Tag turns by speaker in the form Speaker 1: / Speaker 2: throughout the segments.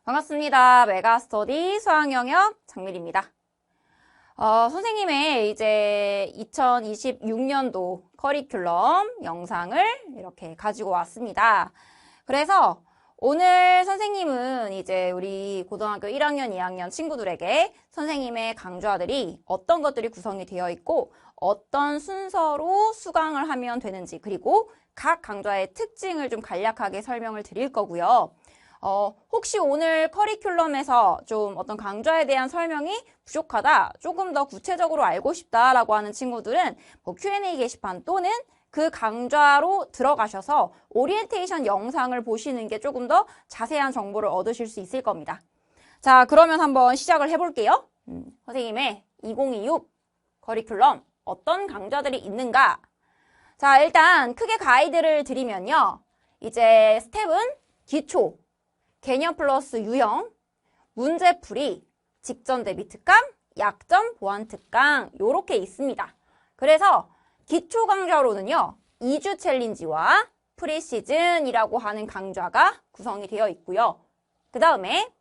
Speaker 1: 반갑습니다. 메가스터디 수학영역 장밀입니다. 선생님의 이제 2026년도 커리큘럼 영상을 이렇게 가지고 왔습니다. 그래서 오늘 선생님은 이제 우리 고등학교 1학년, 2학년 친구들에게 선생님의 강좌들이 어떤 것들이 구성이 되어 있고 어떤 순서로 수강을 하면 되는지, 그리고 각 강좌의 특징을 좀 간략하게 설명을 드릴 거고요. 혹시 오늘 커리큘럼에서 좀 어떤 강좌에 대한 설명이 부족하다, 조금 더 구체적으로 알고 싶다라고 하는 친구들은 Q&A 게시판 또는 그 강좌로 들어가셔서 오리엔테이션 영상을 보시는 게 조금 더 자세한 정보를 얻으실 수 있을 겁니다. 자, 그러면 한번 시작을 해볼게요. 선생님의 2026 커리큘럼 어떤 강좌들이 있는가? 자, 일단 크게 가이드를 드리면요. 이제 스텝은 기초, 개념 플러스 유형, 문제풀이, 직전 대비 특강, 약점 보완 특강 요렇게 있습니다. 그래서 기초 강좌로는요. 2주 챌린지와 프리시즌이라고 하는 강좌가 구성이 되어 있고요. 그 다음에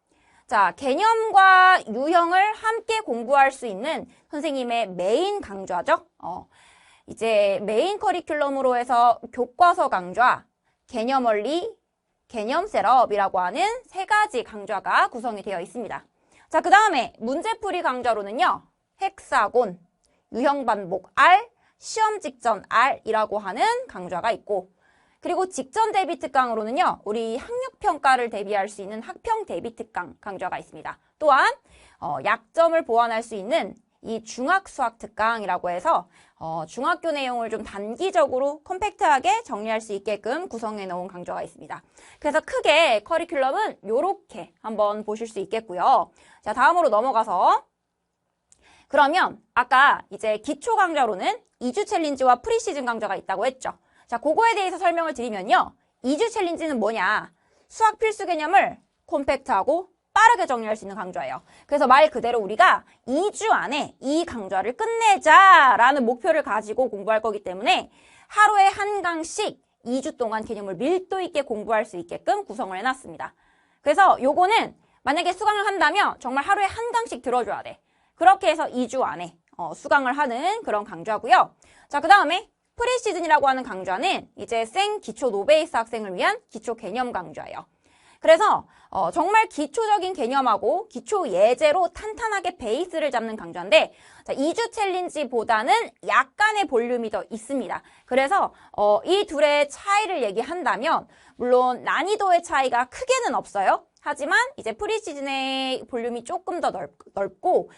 Speaker 1: 자, 개념과 유형을 함께 공부할 수 있는 선생님의 메인 강좌죠. 이제 메인 커리큘럼으로 해서 교과서 강좌, 개념 원리, 개념 셋업이라고 하는 세 가지 강좌가 구성이 되어 있습니다. 자, 그 다음에 문제풀이 강좌로는요. 헥사곤, 유형 반복 R, 시험 직전 R이라고 하는 강좌가 있고, 그리고 직전 대비 특강으로는요. 우리 학력평가를 대비할 수 있는 학평 대비 특강 강좌가 있습니다. 또한 약점을 보완할 수 있는 이 중학수학 특강이라고 해서 중학교 내용을 좀 단기적으로 컴팩트하게 정리할 수 있게끔 구성해 놓은 강좌가 있습니다. 그래서 크게 커리큘럼은 이렇게 한번 보실 수 있겠고요. 자, 다음으로 넘어가서 그러면 아까 이제 기초 강좌로는 2주 챌린지와 프리시즌 강좌가 있다고 했죠. 자, 그거에 대해서 설명을 드리면요. 2주 챌린지는 뭐냐? 수학 필수 개념을 컴팩트하고 빠르게 정리할 수 있는 강좌예요. 그래서 말 그대로 우리가 2주 안에 이 강좌를 끝내자라는 목표를 가지고 공부할 거기 때문에 하루에 한 강씩 2주 동안 개념을 밀도 있게 공부할 수 있게끔 구성을 해놨습니다. 그래서 요거는 만약에 수강을 한다면 정말 하루에 한 강씩 들어줘야 돼. 그렇게 해서 2주 안에 수강을 하는 그런 강좌고요. 자, 그 다음에 프리시즌이라고 하는 강좌는 이제 생 기초 노베이스 학생을 위한 기초 개념 강좌예요. 그래서 정말 기초적인 개념하고 기초 예제로 탄탄하게 베이스를 잡는 강좌인데, 자, 2주 챌린지보다는 약간의 볼륨이 더 있습니다. 그래서 이 둘의 차이를 얘기한다면 물론 난이도의 차이가 크게는 없어요. 하지만 이제 프리시즌의 볼륨이 조금 더 넓고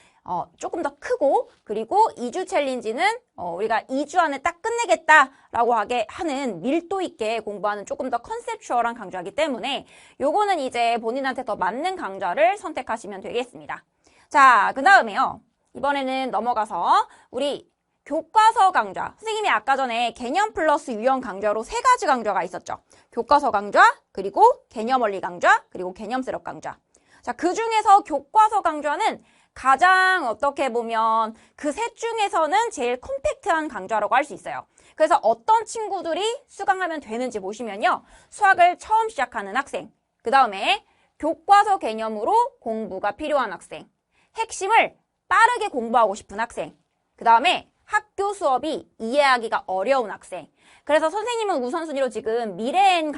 Speaker 1: 조금 더 크고, 그리고 2주 챌린지는 우리가 2주 안에 딱 끝내겠다라고 하는 밀도 있게 공부하는 조금 더 컨셉추얼한 강좌이기 때문에 요거는 이제 본인한테 더 맞는 강좌를 선택하시면 되겠습니다. 자, 그 다음에요. 이번에는 넘어가서 우리 교과서 강좌. 선생님이 아까 전에 개념 플러스 유형 강좌로 세 가지 강좌가 있었죠. 교과서 강좌, 그리고 개념 원리 강좌, 그리고 개념 셋업 강좌. 자, 그 중에서 교과서 강좌는 가장 어떻게 보면 그 셋 중에서는 제일 컴팩트한 강좌라고 할 수 있어요. 그래서 어떤 친구들이 수강하면 되는지 보시면요. 수학을 처음 시작하는 학생, 그 다음에 교과서 개념으로 공부가 필요한 학생, 핵심을 빠르게 공부하고 싶은 학생, 그 다음에 학교 수업이 이해하기가 어려운 학생. 그래서 선생님은 우선순위로 지금 미래엔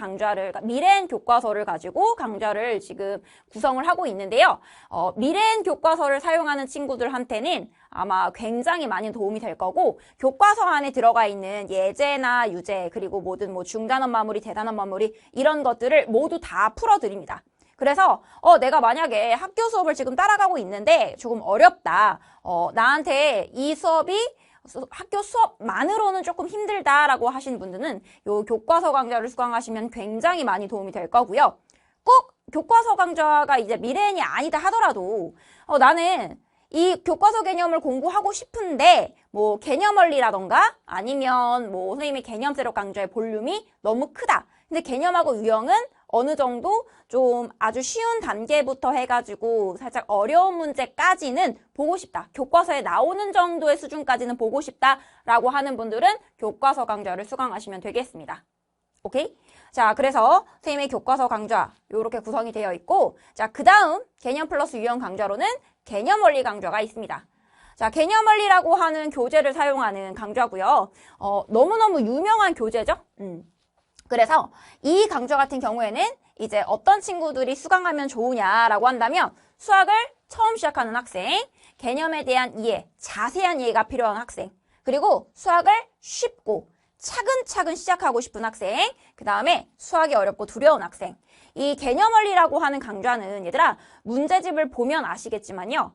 Speaker 1: 교과서를 가지고 강좌를 지금 구성을 하고 있는데요. 미래엔 교과서를 사용하는 친구들한테는 아마 굉장히 많이 도움이 될 거고, 교과서 안에 들어가 있는 예제나 유제, 그리고 모든 중단원 마무리, 대단원 마무리 이런 것들을 모두 다 풀어드립니다. 그래서 내가 만약에 학교 수업을 지금 따라가고 있는데 조금 어렵다. 나한테 이 수업이 학교 수업만으로는 조금 힘들다라고 하시는 분들은 요 교과서 강좌를 수강하시면 굉장히 많이 도움이 될 거고요. 꼭 교과서 강좌가 이제 미래엔이 아니다 하더라도 나는 이 교과서 개념을 공부하고 싶은데 개념 원리라던가 아니면 선생님의 개념 셋업 강좌의 볼륨이 너무 크다. 근데 개념하고 유형은 어느 정도 좀 아주 쉬운 단계부터 해가지고 살짝 어려운 문제까지는 보고 싶다. 교과서에 나오는 정도의 수준까지는 보고 싶다라고 하는 분들은 교과서 강좌를 수강하시면 되겠습니다. 오케이? 자, 그래서 선생님의 교과서 강좌 이렇게 구성이 되어 있고, 자, 그 다음 개념 플러스 유형 강좌로는 개념 원리 강좌가 있습니다. 자, 개념 원리라고 하는 교재를 사용하는 강좌고요. 너무너무 유명한 교재죠. 그래서 이 강좌 같은 경우에는 이제 어떤 친구들이 수강하면 좋으냐라고 한다면 수학을 처음 시작하는 학생, 개념에 대한 이해, 자세한 이해가 필요한 학생, 그리고 수학을 쉽고 차근차근 시작하고 싶은 학생, 그 다음에 수학이 어렵고 두려운 학생. 이 개념 원리라고 하는 강좌는 얘들아 문제집을 보면 아시겠지만요.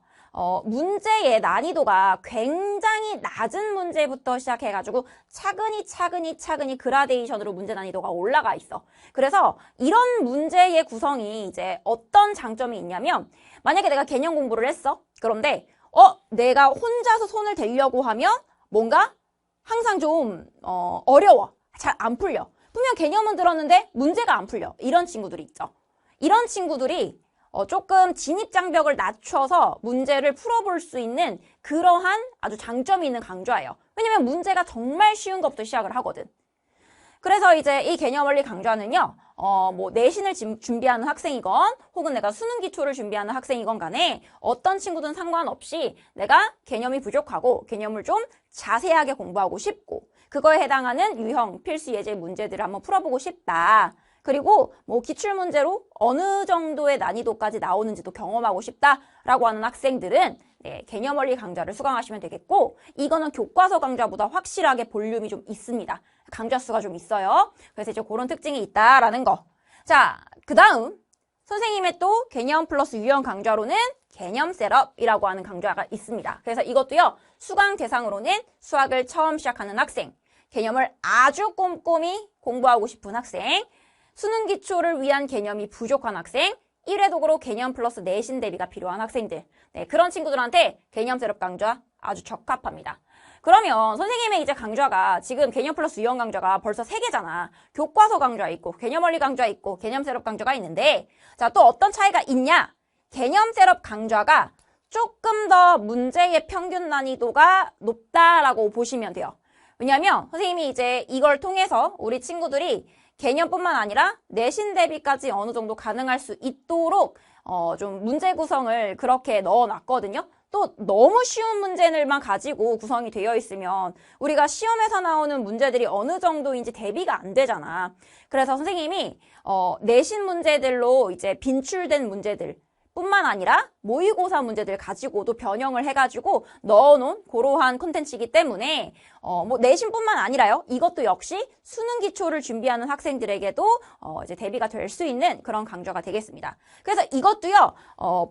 Speaker 1: 문제의 난이도가 굉장히 낮은 문제부터 시작해가지고 차근히 그라데이션으로 문제 난이도가 올라가 있어. 그래서 이런 문제의 구성이 이제 어떤 장점이 있냐면 만약에 내가 개념 공부를 했어. 그런데 내가 혼자서 손을 대려고 하면 뭔가 항상 좀 어려워. 잘 안 풀려. 분명 개념은 들었는데 문제가 안 풀려. 이런 친구들이 있죠. 이런 친구들이 조금 진입장벽을 낮춰서 문제를 풀어볼 수 있는 그러한 아주 장점이 있는 강좌예요. 왜냐면 문제가 정말 쉬운 것부터 시작을 하거든. 그래서 이제 이 개념원리 강좌는요, 뭐 내신을 준비하는 학생이건 혹은 내가 수능 기초를 준비하는 학생이건 간에 어떤 친구든 상관없이 내가 개념이 부족하고 개념을 좀 자세하게 공부하고 싶고 그거에 해당하는 유형, 필수 예제 문제들을 한번 풀어보고 싶다. 그리고 뭐 기출문제로 어느 정도의 난이도까지 나오는지도 경험하고 싶다라고 하는 학생들은 개념 원리 강좌를 수강하시면 되겠고 이거는 교과서 강좌보다 확실하게 볼륨이 좀 있습니다. 강좌 수가 좀 있어요. 그래서 이제 그런 특징이 있다라는 거. 자, 그 다음 선생님의 또 개념 플러스 유형 강좌로는 개념 셋업이라고 하는 강좌가 있습니다. 그래서 이것도요. 수강 대상으로는 수학을 처음 시작하는 학생, 개념을 아주 꼼꼼히 공부하고 싶은 학생, 수능 기초를 위한 개념이 부족한 학생, 1회 독으로 개념 플러스 내신 대비가 필요한 학생들. 그런 친구들한테 개념 셋업 강좌 아주 적합합니다. 그러면 선생님의 이제 강좌가 지금 개념 플러스 유형 강좌가 벌써 3개잖아. 교과서 강좌 있고 개념 원리 강좌 있고 개념 셋업 강좌가 있는데 자, 또 어떤 차이가 있냐? 개념 셋업 강좌가 조금 더 문제의 평균 난이도가 높다라고 보시면 돼요. 왜냐하면 선생님이 이제 이걸 통해서 우리 친구들이 개념뿐만 아니라 내신 대비까지 어느 정도 가능할 수 있도록 좀 문제 구성을 그렇게 넣어놨거든요. 또 너무 쉬운 문제들만 가지고 구성이 되어 있으면 우리가 시험에서 나오는 문제들이 어느 정도인지 대비가 안 되잖아. 그래서 선생님이 내신 문제들로 이제 빈출된 문제들 뿐만 아니라 모의고사 문제들 가지고도 변형을 해가지고 넣어놓은 그러한 콘텐츠이기 때문에 뭐 내신뿐만 아니라요. 이것도 역시 수능 기초를 준비하는 학생들에게도 이제 대비가 될 수 있는 그런 강좌가 되겠습니다. 그래서 이것도요.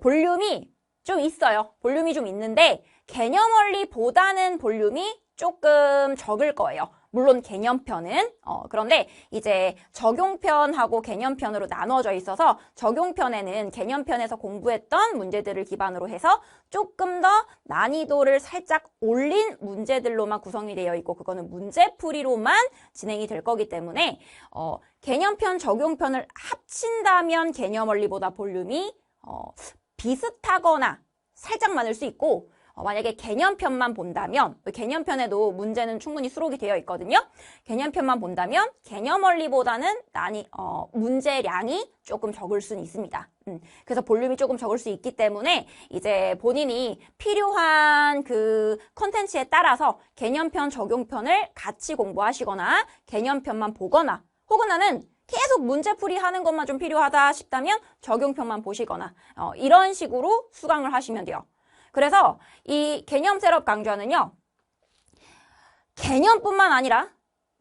Speaker 1: 볼륨이 좀 있어요. 볼륨이 좀 있는데 개념 원리보다는 볼륨이 조금 적을 거예요. 물론 개념편은 그런데 이제 적용편하고 개념편으로 나눠져 있어서 적용편에는 개념편에서 공부했던 문제들을 기반으로 해서 조금 더 난이도를 살짝 올린 문제들로만 구성이 되어 있고 그거는 문제풀이로만 진행이 될 거기 때문에 개념편, 적용편을 합친다면 개념 원리보다 볼륨이 비슷하거나 살짝 많을 수 있고 만약에 개념편만 본다면 개념편에도 문제는 충분히 수록이 되어 있거든요. 개념편만 본다면 개념 원리보다는 문제량이 조금 적을 수는 있습니다. 그래서 볼륨이 조금 적을 수 있기 때문에 이제 본인이 필요한 그 컨텐츠에 따라서 개념편, 적용편을 같이 공부하시거나 개념편만 보거나 혹은 나는 계속 문제풀이 하는 것만 좀 필요하다 싶다면 적용편만 보시거나 이런 식으로 수강을 하시면 돼요. 그래서 이 개념 셋업 강좌는요. 개념뿐만 아니라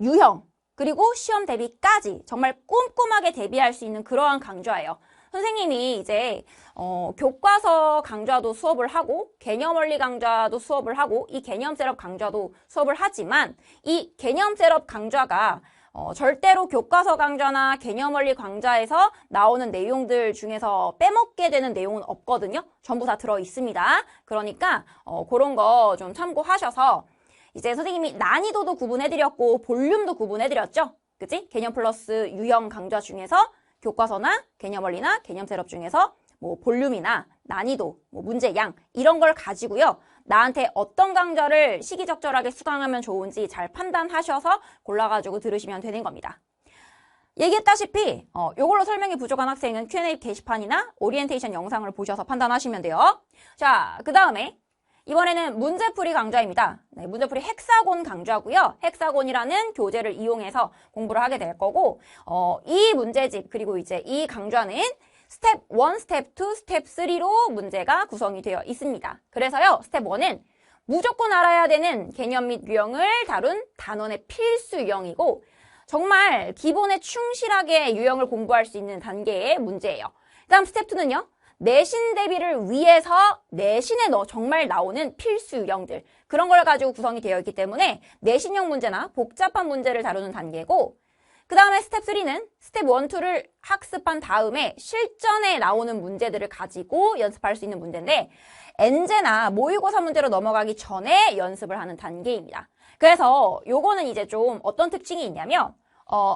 Speaker 1: 유형 그리고 시험 대비까지 정말 꼼꼼하게 대비할 수 있는 그러한 강좌예요. 선생님이 이제 교과서 강좌도 수업을 하고 개념 원리 강좌도 수업을 하고 이 개념 셋업 강좌도 수업을 하지만 이 개념 셋업 강좌가 절대로 교과서 강좌나 개념 원리 강좌에서 나오는 내용들 중에서 빼먹게 되는 내용은 없거든요. 전부 다 들어 있습니다. 그러니까 그런 거 좀 참고하셔서 이제 선생님이 난이도도 구분해드렸고 볼륨도 구분해드렸죠. 그치? 개념 플러스 유형 강좌 중에서 교과서나 개념 원리나 개념 셋업 중에서 뭐 볼륨이나 난이도, 뭐 문제양 이런 걸 가지고요. 나한테 어떤 강좌를 시기적절하게 수강하면 좋은지 잘 판단하셔서 골라가지고 들으시면 되는 겁니다. 얘기했다시피 요걸로 설명이 부족한 학생은 Q&A 게시판이나 오리엔테이션 영상을 보셔서 판단하시면 돼요. 자, 그 다음에 이번에는 문제풀이 강좌입니다. 네, 문제풀이 헥사곤 강좌고요. 헥사곤이라는 교재를 이용해서 공부를 하게 될 거고 이 문제집 그리고 이제 이 강좌는 스텝 1, 스텝 2, 스텝 3로 문제가 구성이 되어 있습니다. 그래서요. 스텝 1은 무조건 알아야 되는 개념 및 유형을 다룬 단원의 필수 유형이고 정말 기본에 충실하게 유형을 공부할 수 있는 단계의 문제예요. 다음 스텝 2는요. 내신 대비를 위해서 내신에 정말 나오는 필수 유형들 그런 걸 가지고 구성이 되어 있기 때문에 내신형 문제나 복잡한 문제를 다루는 단계고 그 다음에 스텝 3는 스텝 1, 2를 학습한 다음에 실전에 나오는 문제들을 가지고 연습할 수 있는 문제인데 엔제나 모의고사 문제로 넘어가기 전에 연습을 하는 단계입니다. 그래서 요거는 이제 좀 어떤 특징이 있냐면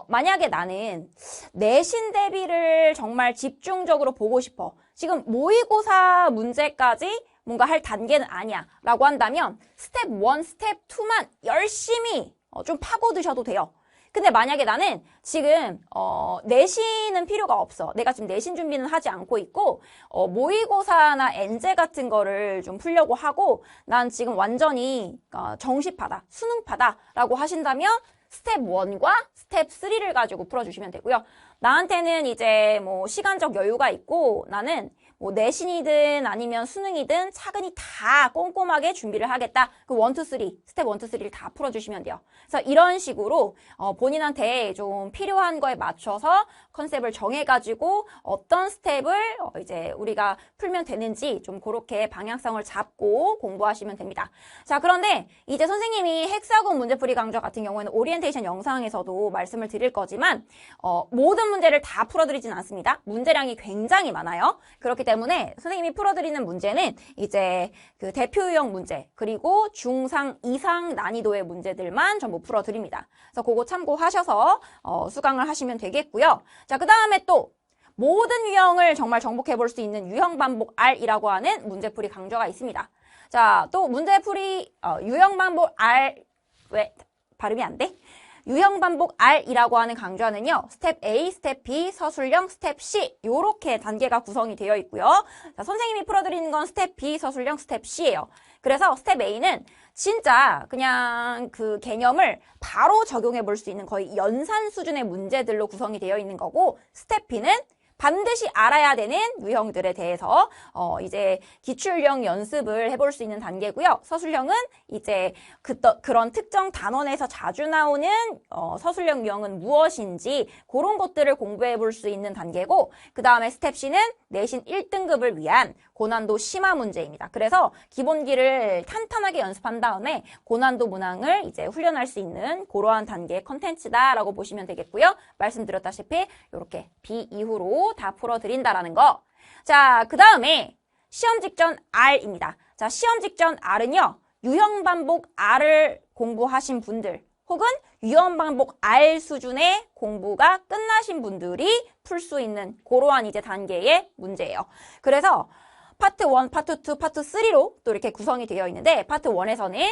Speaker 1: 만약에 나는 내신 대비를 정말 집중적으로 보고 싶어. 지금 모의고사 문제까지 뭔가 할 단계는 아니야 라고 한다면 스텝 1, 스텝 2만 열심히 좀 파고드셔도 돼요. 근데 만약에 나는 지금 내신은 필요가 없어. 내가 지금 내신 준비는 하지 않고 있고 모의고사나 엔제 같은 거를 좀 풀려고 하고 난 지금 완전히 정시파다, 수능파다라고 하신다면 스텝 1과 스텝 3를 가지고 풀어주시면 되고요. 나한테는 이제 뭐 시간적 여유가 있고 나는 뭐 내신이든 아니면 수능이든 차근히 다 꼼꼼하게 준비를 하겠다. 그 1, 2, 3, 스텝 1, 2, 3를 다 풀어주시면 돼요. 그래서 이런 식으로 본인한테 좀 필요한 거에 맞춰서 컨셉을 정해가지고 어떤 스텝을 이제 우리가 풀면 되는지 좀 그렇게 방향성을 잡고 공부하시면 됩니다. 자, 그런데 이제 선생님이 헥사곤 문제풀이 강좌 같은 경우에는 오리엔테이션 영상에서도 말씀을 드릴 거지만 모든 문제를 다 풀어드리진 않습니다. 문제량이 굉장히 많아요. 그렇기 때문에 선생님이 풀어드리는 문제는 이제 그 대표 유형 문제 그리고 중상 이상 난이도의 문제들만 전부 풀어드립니다. 그래서 그거 참고하셔서 수강을 하시면 되겠고요. 자, 그 다음에 또 모든 유형을 정말 정복해 볼 수 있는 유형 반복 R이라고 하는 문제풀이 강좌가 있습니다. 자, 또 문제풀이 유형 반복 R 왜 발음이 안 돼? 유형 반복 R이라고 하는 강좌는요. 스텝 A, 스텝 B, 서술형, 스텝 C 요렇게 단계가 구성이 되어 있고요. 자, 선생님이 풀어드리는 건 스텝 B, 서술형, 스텝 C예요. 그래서 스텝 A는 진짜 그냥 그 개념을 바로 적용해 볼 수 있는 거의 연산 수준의 문제들로 구성이 되어 있는 거고 스텝 B는 반드시 알아야 되는 유형들에 대해서 이제 기출형 연습을 해볼 수 있는 단계고요. 서술형은 이제 그런 특정 단원에서 자주 나오는 서술형 유형은 무엇인지 그런 것들을 공부해 볼 수 있는 단계고 그 다음에 스텝 C는 내신 1등급을 위한 고난도 심화 문제입니다. 그래서 기본기를 탄탄하게 연습한 다음에 고난도 문항을 이제 훈련할 수 있는 그러한 단계의 컨텐츠다라고 보시면 되겠고요. 말씀드렸다시피 이렇게 B 이후로 다 풀어드린다라는 거. 자, 그 다음에 시험 직전 R입니다. 자, 시험 직전 R은요. 유형 반복 R을 공부하신 분들 혹은 유형 반복 R 수준의 공부가 끝나신 분들이 풀 수 있는 그러한 이제 단계의 문제예요. 그래서 파트 1, 파트 2, 파트 3로 또 이렇게 구성이 되어 있는데 파트 1에서는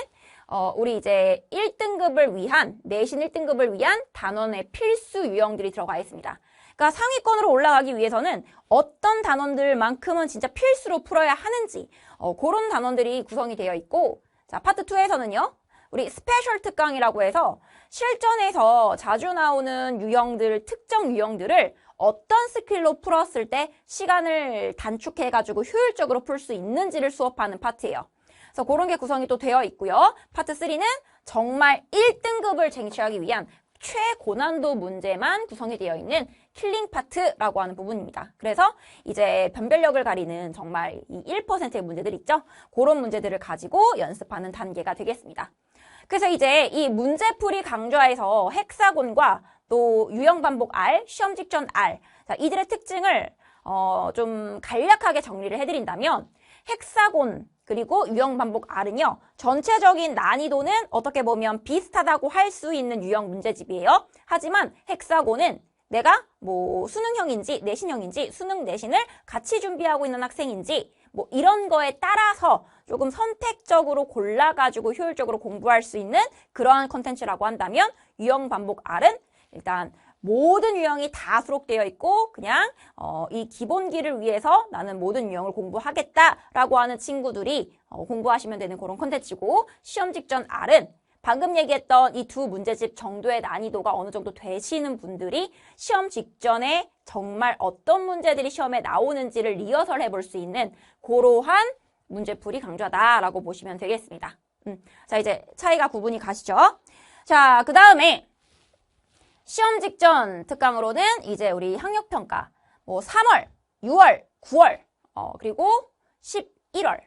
Speaker 1: 우리 이제 1등급을 위한 내신 1등급을 위한 단원의 필수 유형들이 들어가 있습니다. 그러니까 상위권으로 올라가기 위해서는 어떤 단원들만큼은 진짜 필수로 풀어야 하는지 그런 단원들이 구성이 되어 있고 자, 파트 2에서는요. 우리 스페셜 특강이라고 해서 실전에서 자주 나오는 유형들, 특정 유형들을 어떤 스킬로 풀었을 때 시간을 단축해가지고 효율적으로 풀 수 있는지를 수업하는 파트예요. 그래서 그런 게 구성이 또 되어 있고요. 파트 3는 정말 1등급을 쟁취하기 위한 최고난도 문제만 구성이 되어 있는 킬링 파트라고 하는 부분입니다. 그래서 이제 변별력을 가리는 정말 이 1%의 문제들 있죠? 그런 문제들을 가지고 연습하는 단계가 되겠습니다. 그래서 이제 이 문제풀이 강좌에서 헥사곤과 또 유형 반복 R, 시험 직전 R 자, 이들의 특징을 좀 간략하게 정리를 해드린다면 헥사곤 그리고 유형 반복 R은요. 전체적인 난이도는 어떻게 보면 비슷하다고 할 수 있는 유형 문제집이에요. 하지만 헥사곤은 내가 뭐 수능형인지 내신형인지 수능 내신을 같이 준비하고 있는 학생인지 뭐 이런 거에 따라서 조금 선택적으로 골라가지고 효율적으로 공부할 수 있는 그러한 컨텐츠라고 한다면 유형 반복 R은 일단 모든 유형이 다 수록되어 있고 그냥 이 기본기를 위해서 나는 모든 유형을 공부하겠다라고 하는 친구들이 공부하시면 되는 그런 콘텐츠고 시험 직전 R은 방금 얘기했던 이 두 문제집 정도의 난이도가 어느 정도 되시는 분들이 시험 직전에 정말 어떤 문제들이 시험에 나오는지를 리허설 해볼 수 있는 그러한 문제풀이 강좌다라고 보시면 되겠습니다. 자, 이제 차이가 구분이 가시죠? 자, 그 다음에 시험 직전 특강으로는 이제 우리 학력평가, 뭐 3월, 6월, 9월, 그리고 11월.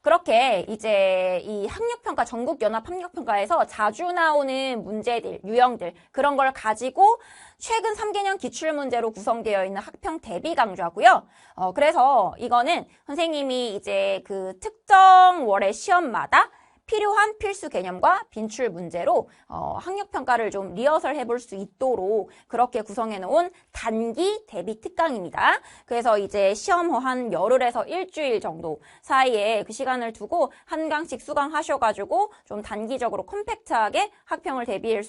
Speaker 1: 그렇게 이제 이 학력평가, 전국연합학력평가에서 자주 나오는 문제들, 유형들, 그런 걸 가지고 최근 3개년 기출문제로 구성되어 있는 학평 대비 강좌고요. 그래서 이거는 선생님이 이제 그 특정 월의 시험마다 필요한 필수 개념과 빈출 문제로 학력평가를 좀 리허설 해볼 수 있도록 그렇게 구성해 놓은 단기 대비 특강입니다. 그래서 이제 시험 한 열흘에서 일주일 정도 사이에 그 시간을 두고 한 강씩 수강하셔가지고 좀 단기적으로 컴팩트하게 학평을 대비해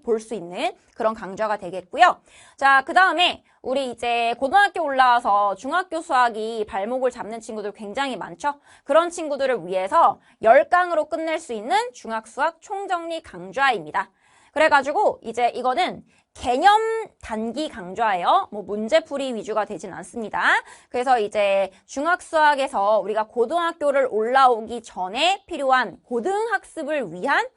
Speaker 1: 볼 수 있는 그런 강좌가 되겠고요. 자, 그 다음에 우리 이제 고등학교 올라와서 중학교 수학이 발목을 잡는 친구들 굉장히 많죠? 그런 친구들을 위해서 10강으로 끝낼 수 있는 중학수학 총정리 강좌입니다. 그래가지고 이제 이거는 개념 단기 강좌예요. 뭐 문제풀이 위주가 되진 않습니다. 그래서 이제 중학수학에서 우리가 고등학교를 올라오기 전에 필요한 고등학습을 위한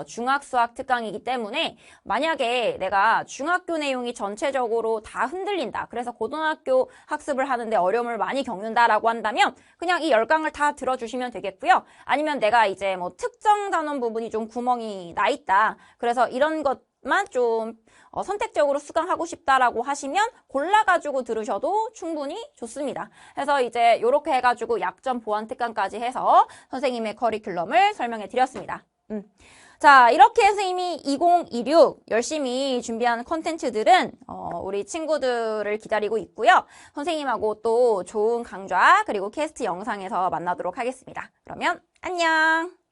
Speaker 1: 중학수학 특강이기 때문에 만약에 내가 중학교 내용이 전체적으로 다 흔들린다. 그래서 고등학교 학습을 하는데 어려움을 많이 겪는다라고 한다면 그냥 이 10강을 다 들어주시면 되겠고요. 아니면 내가 이제 뭐 특정 단원 부분이 좀 구멍이 나 있다. 그래서 이런 것만 좀 선택적으로 수강하고 싶다라고 하시면 골라가지고 들으셔도 충분히 좋습니다. 그래서 이제 이렇게 해가지고 약점 보완 특강까지 해서 선생님의 커리큘럼을 설명해 드렸습니다. 자, 이렇게 선생님이 2026 열심히 준비한 컨텐츠들은 우리 친구들을 기다리고 있고요. 선생님하고 또 좋은 강좌 그리고 캐스트 영상에서 만나도록 하겠습니다. 그러면 안녕!